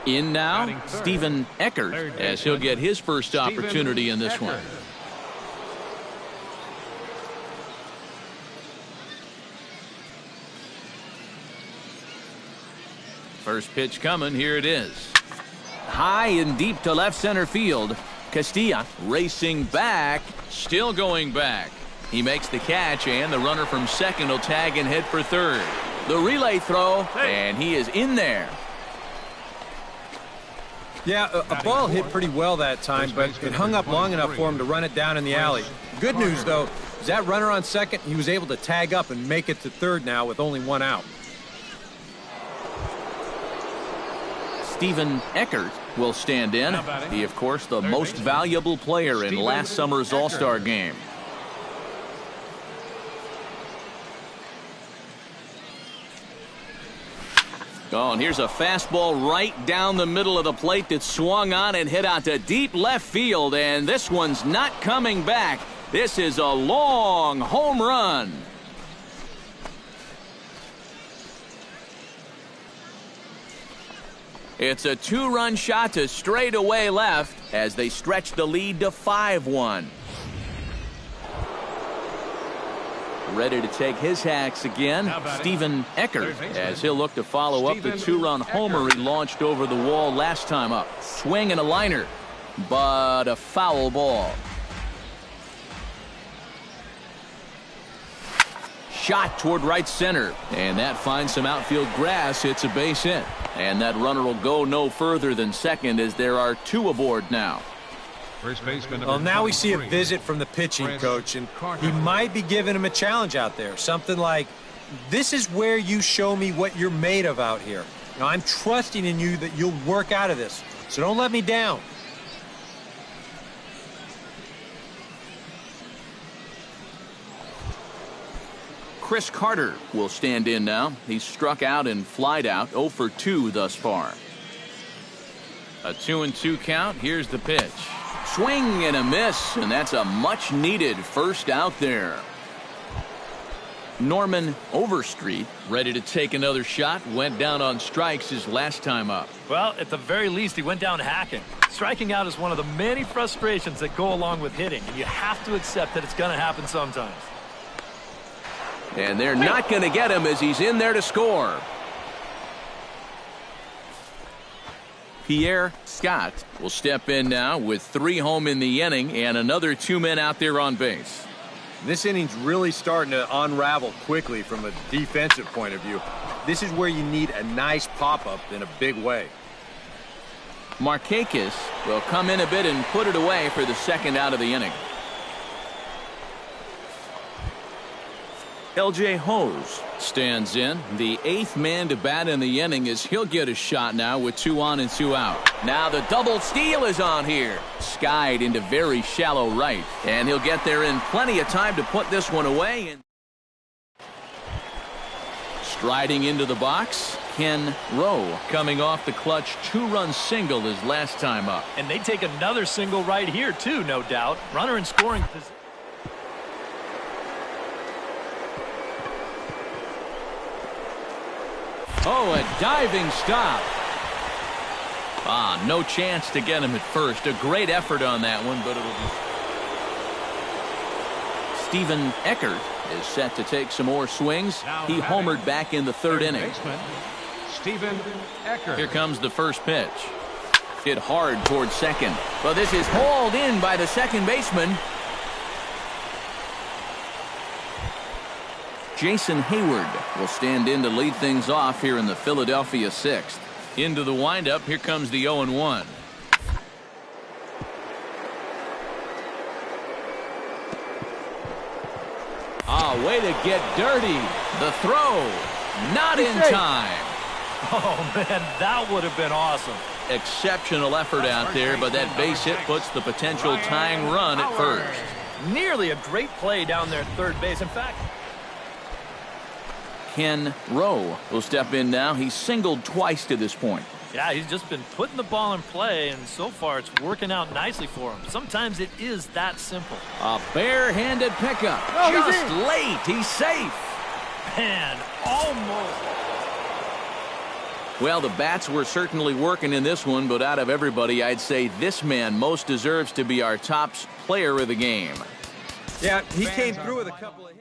In now, Stephen Eckert, as he'll get his first opportunity in this one. First pitch coming. Here it is. High and deep to left center field. Castilla racing back, still going back. He makes the catch, and the runner from second will tag and head for third. The relay throw, and he is in there. Yeah, a ball hit pretty well that time, but it hung up long enough for him to run it down in the alley. Good news, though, is that runner on second, he was able to tag up and make it to third now with only one out. Stephen Eckert will stand in. He, of course, the most valuable player in last summer's All-Star game. Oh, and here's a fastball right down the middle of the plate that swung on and hit out to deep left field, and this one's not coming back. This is a long home run. It's a two-run shot to straightaway left as they stretch the lead to 5-1. Ready to take his hacks again, Stephen Eckert, as he'll look to follow up the two-run homer he launched over the wall last time up. Swing and a liner, but a foul ball. Shot toward right center, and that finds some outfield grass. It's a base hit, and that runner will go no further than second as there are two aboard now. Well, now we see a visit from the pitching coach, and he might be giving him a challenge out there. Something like, this is where you show me what you're made of out here. Now, I'm trusting in you that you'll work out of this, so don't let me down. Chris Carter will stand in now. He's struck out and flied out, 0 for 2 thus far. A 2-2 count. Here's the pitch. Swing and a miss, and that's a much-needed first out there. Norman Overstreet ready to take another shot. Went down on strikes his last time up. Well, at the very least, he went down hacking. Striking out is one of the many frustrations that go along with hitting, and you have to accept that it's going to happen sometimes. And they're not going to get him as he's in there to score. Pierre Scott will step in now with 3 home in the inning and another 2 men out there on base. This inning's really starting to unravel quickly from a defensive point of view. This is where you need a nice pop-up in a big way. Markakis will come in a bit and put it away for the second out of the inning. L.J. Hose stands in. The 8th man to bat in the inning as he'll get a shot now with 2 on and 2 out. Now the double steal is on here. Skied into very shallow right. And he'll get there in plenty of time to put this one away. And striding into the box, Ken Rowe coming off the clutch 2-run single his last time up. And they take another single right here too, no doubt. Runner in scoring position. Oh, a diving stop. No chance to get him at first. A great effort on that one, but it'll be... Stephen Eckert is set to take some more swings. He homered back in the 3rd inning. Stephen Eckert. Here comes the first pitch. Hit hard towards second. But this is hauled in by the second baseman. Jason Hayward will stand in to lead things off here in the Philadelphia 6th. Into the windup, here comes the 0-1. Way to get dirty. The throw, not in time. Oh, man, that would have been awesome. Exceptional effort out there, but that base hit puts the potential tying run at first. Nearly a great play down there at third base. In fact, Ken Rowe will step in now. He's singled twice to this point. Yeah, he's just been putting the ball in play, and so far it's working out nicely for him. Sometimes it is that simple. A bare-handed pickup. Just late. He's safe. Man, almost. Well, the bats were certainly working in this one, but out of everybody, I'd say this man most deserves to be our top player of the game. Yeah, he came through with a couple of hits.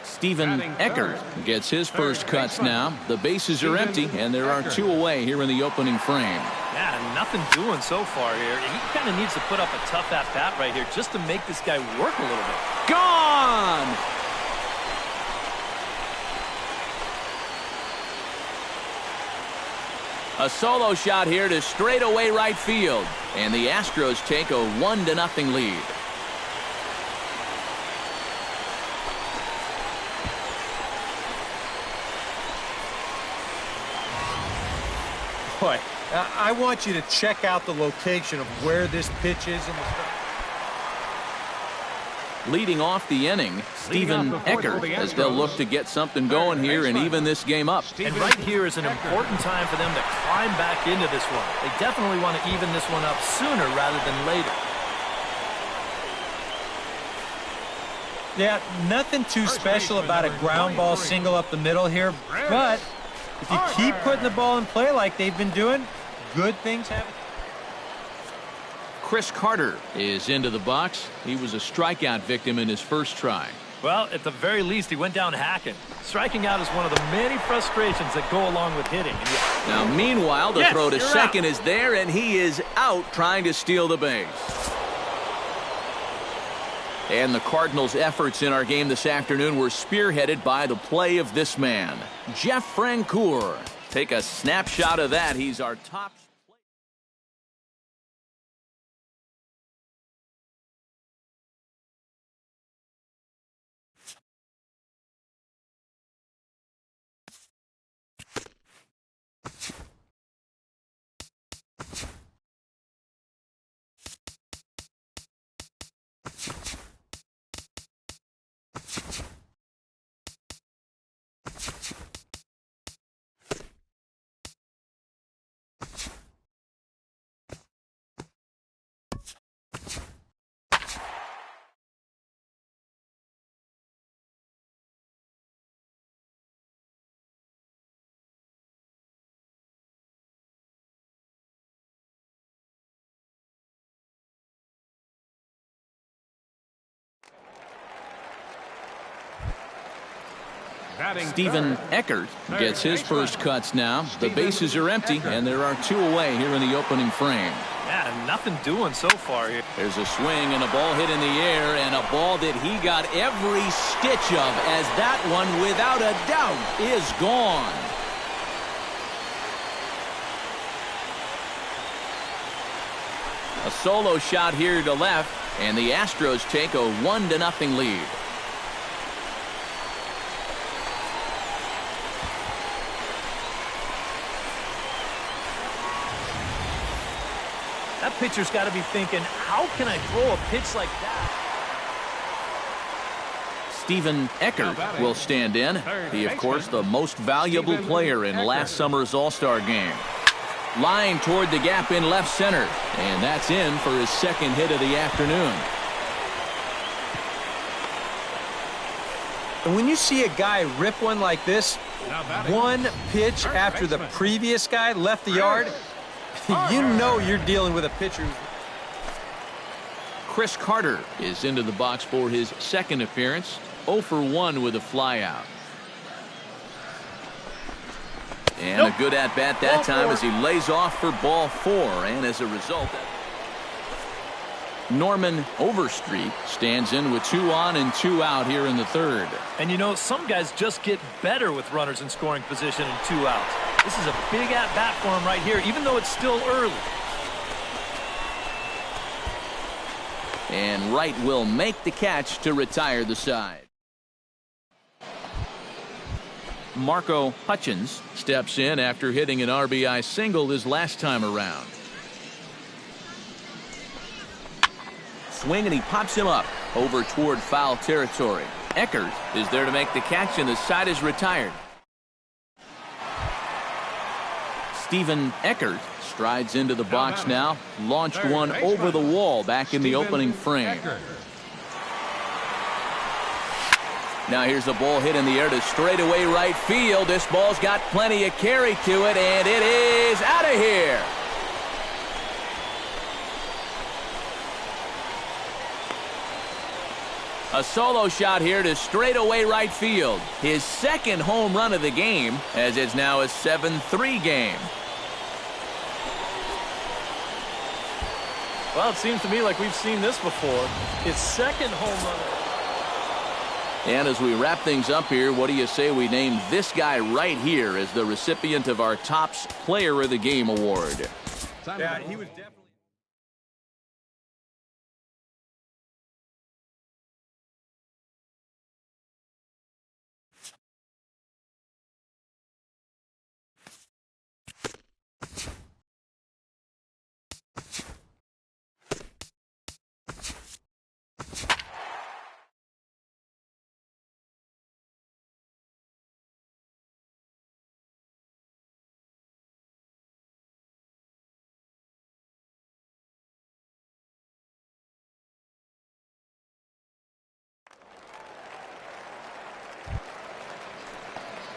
Steven Eckert gets his first cuts now. The bases are empty, and there are two away here in the opening frame. Yeah, nothing doing so far here. He kind of needs to put up a tough at-bat right here just to make this guy work a little bit. Gone! A solo shot here to straightaway right field, and the Astros take a 1-0 lead. Boy, I want you to check out the location of where this pitch is in the Leading off the inning, Steven Eckert, as they'll look to get something going here and even this game up. And right here is an important time for them to climb back into this one. They definitely want to even this one up sooner rather than later. Yeah, nothing too special about a ground ball single up the middle here, but if you keep putting the ball in play like they've been doing, good things happen. Chris Carter is into the box. He was a strikeout victim in his first try. Well, at the very least, he went down hacking. Striking out is one of the many frustrations that go along with hitting. Now, meanwhile, the throw to second is there, and he is out trying to steal the base. And the Cardinals' efforts in our game this afternoon were spearheaded by the play of this man, Jeff Francoeur. Take a snapshot of that. He's our top. Steven Eckert gets his first cuts now. The bases are empty, and there are two away here in the opening frame. Yeah, nothing doing so far here. There's a swing and a ball hit in the air, and a ball that he got every stitch of, as that one, without a doubt, is gone. A solo shot here to left, and the Astros take a 1-0 lead. That pitcher's got to be thinking, how can I throw a pitch like that? Stephen Eckert will stand in. He, of course, the most valuable player in last summer's All-Star game. Line toward the gap in left center. And that's in for his second hit of the afternoon. And when you see a guy rip one like this, one pitch after the previous guy left the yard, you know you're dealing with a pitcher. Chris Carter is into the box for his second appearance. 0 for 1 with a flyout. And a good at-bat that time as he lays off for ball 4. And as a result, Norman Overstreet stands in with 2 on and 2 out here in the third. And you know, some guys just get better with runners in scoring position and 2 outs. This is a big at-bat for him right here, even though it's still early. And Wright will make the catch to retire the side. Marco Hutchins steps in after hitting an RBI single his last time around. Swing, and he pops him up over toward foul territory. Eckert is there to make the catch, and the side is retired. Stephen Eckert strides into the box now. Launched one over the wall back in the opening frame. Now here's a ball hit in the air to straightaway right field. This ball's got plenty of carry to it, and it is out of here. A solo shot here to straightaway right field. His second home run of the game, as it's now a 7-3 game. Well, it seems to me like we've seen this before. His second home run. And as we wrap things up here, what do you say we name this guy right here as the recipient of our Topps Player of the Game award? Yeah, he was definitely.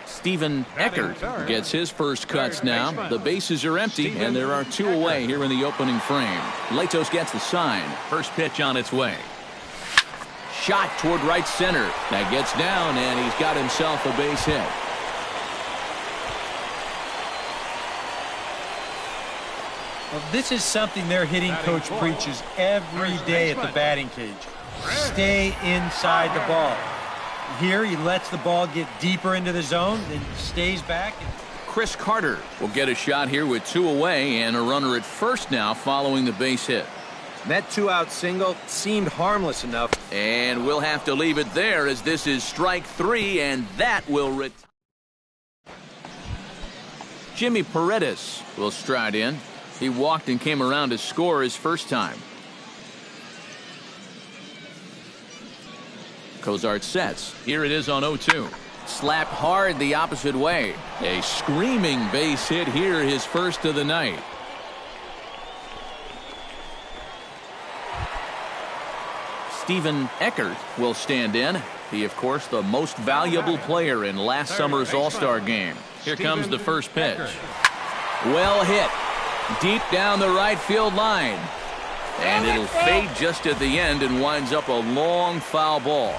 Stephen Eckert gets his first cuts now. The bases are empty, and there are 2 away here in the opening frame. Latos gets the sign. First pitch on its way. Shot toward right center. That gets down, and he's got himself a base hit. Well, this is something their hitting coach preaches every day at the batting cage. Stay inside the ball. Here he lets the ball get deeper into the zone, then stays back. Chris Carter will get a shot here with 2 away and a runner at first now following the base hit. That 2-out single seemed harmless enough. And we'll have to leave it there as this is strike 3, and that will retire. Jimmy Paredes will stride in. He walked and came around to score his first time. Cozart sets. Here it is on 0-2. Slapped hard the opposite way. A screaming base hit here, his first of the night. Stephen Eckert will stand in. He, of course, the most valuable player in last summer's All-Star game. Here comes the first pitch. Well hit. Deep down the right field line. And it'll fade just at the end and winds up a long foul ball.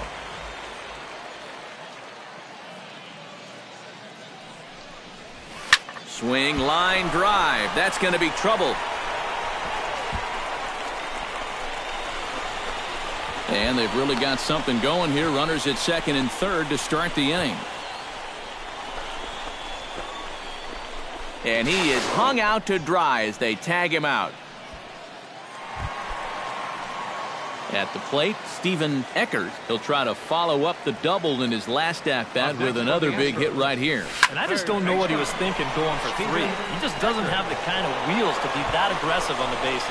Swing, line drive. That's going to be trouble. And they've really got something going here. Runners at second and third to start the inning. And he is hung out to dry as they tag him out. At the plate, Stephen Eckert. He'll try to follow up the double in his last at-bat with another big hit right here. And I just don't know what he was thinking going for 3. He just doesn't have the kind of wheels to be that aggressive on the bases.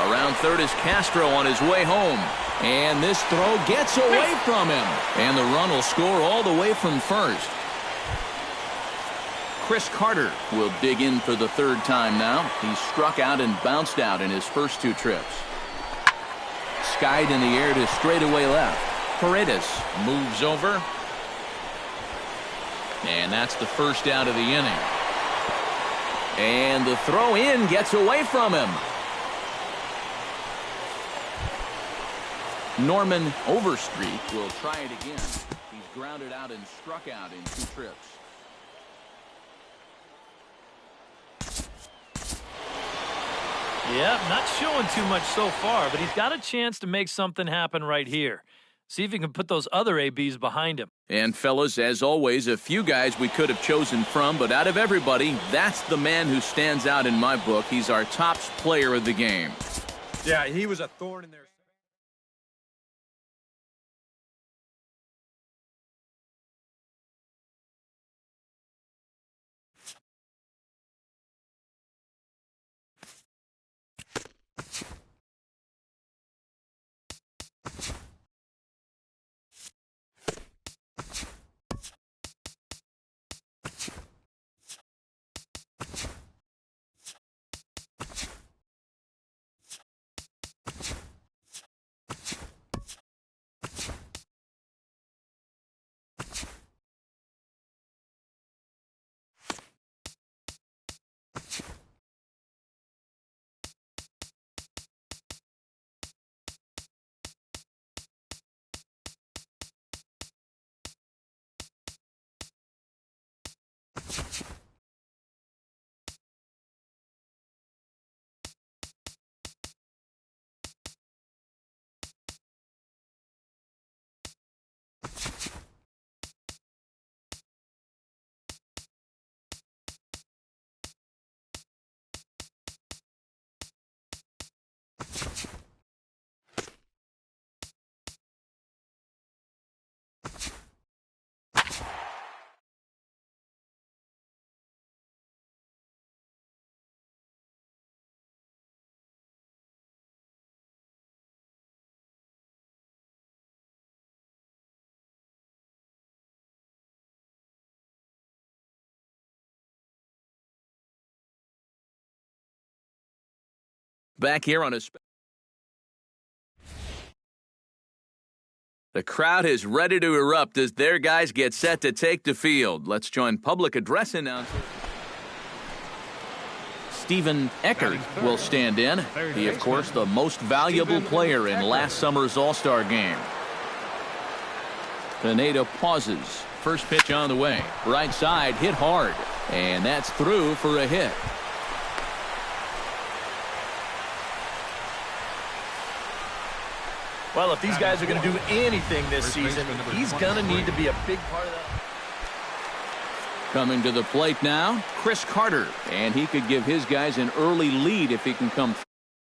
Around third is Castro on his way home. And this throw gets away from him. And the run will score all the way from first. Chris Carter will dig in for the third time now. He struck out and bounced out in his first two trips. Skied in the air to straightaway left. Paredes moves over. And that's the first out of the inning. And the throw in gets away from him. Norman Overstreet will try it again. He's grounded out and struck out in two trips. Yeah, not showing too much so far, but he's got a chance to make something happen right here. See if he can put those other ABs behind him. And fellas, as always, a few guys we could have chosen from, but out of everybody, that's the man who stands out in my book. He's our top player of the game. Yeah, he was a thorn in their... Back here on a... The crowd is ready to erupt as their guys get set to take the field. Let's join public address announcer Stephen Eckert will stand in. He, of course, the most valuable player in last summer's All-Star game. Pineda pauses. First pitch on the way. Right side, hit hard. And that's through for a hit. Well, if these guys are going to do anything this season, he's going to need to be a big part of that. Coming to the plate now, Chris Carter. And he could give his guys an early lead if he can come through.